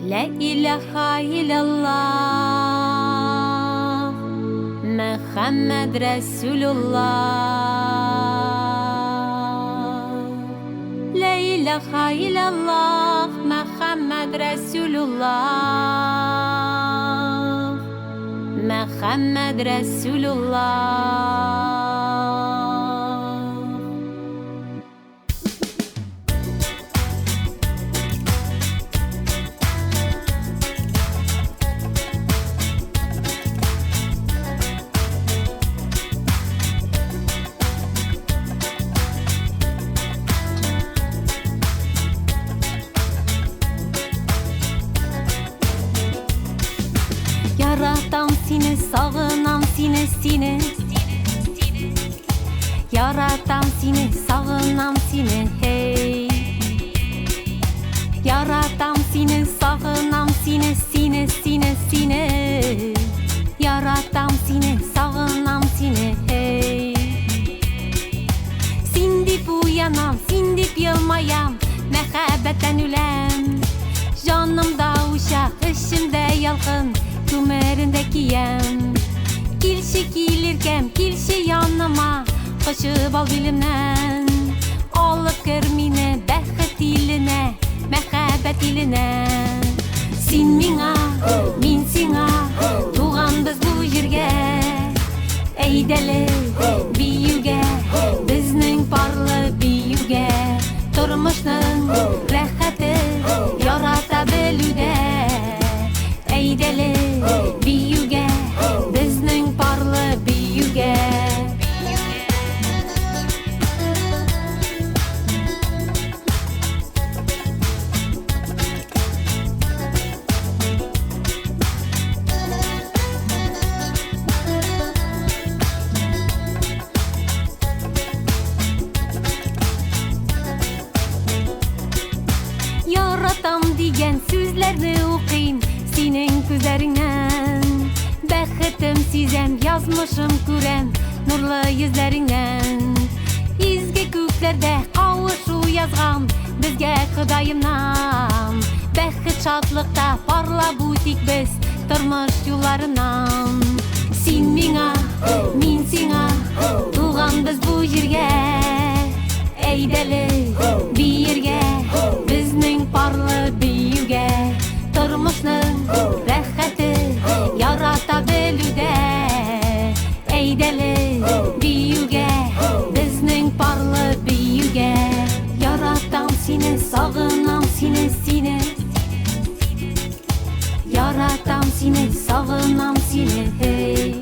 La ilahe illallah Muhammed Resulullah. La ilahe illallah Muhammed Resulullah. Muhammed Resulullah. Yaratan seni, sağınan sine. Yaratan seni, sağınan sine, hey. Yaratan seni, sağınan sine. Yaratan seni, sağınan sine, hey. Sindip uyanam, sindip yılmayam, mehabbetten ülem. Canımda uşak, içimde yalgın, Kümerindeki yem. Kilşi kilirkem, kilşi yanıma, koşup al bilimden. Alıp görmine, bəhət iline, mehabet iline. Sin minga, min singa, tuğan biz bu yerge. Eydeli büyüge, bizning parlı büyüge. Turmuşning rəhəti yarata bilüde. Eydeli büyüge, bizning parlı büyüge. Yaratam diyen sözlerini okuyayım senin gözlerinden. Bəhətim sizem, yazmışım görem nurlu yüzlerinden. İzgi göklerde kavuşu yazgam bizge Xudayımdan. Bəhət şadlıkta parla butik biz turmuş yollarından. Sen minga, min singa, tuğan biz bu yerge. Eydeli bir yerge, bizning parlı büyüge. Turmuşning rəhəti yarata bilüde. Eydeli büyüge, bizning parlı büyüge. Yaratam seni, sağınam sine. Yaratam seni, sağınam sine, hey.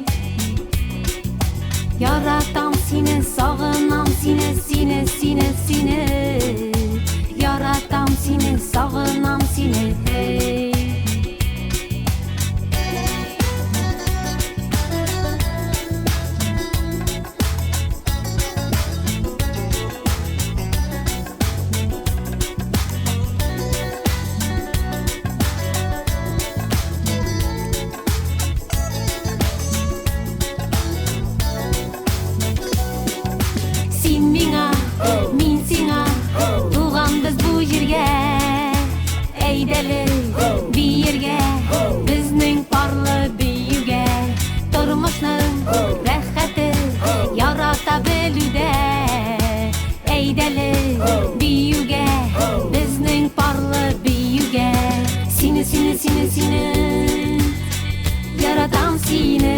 Yaratam seni, sağınam sine. Yaratam seni, sağınam sine, hey. Sen minga, min singa, tuğan biz bu yerge. Eydeli bir yerge, bizning parlı büyüge. Turmuşning rəhəti yarata bilüde. Eydeli büyüge, bizning parlı büyüge. Seni, yaratam seni.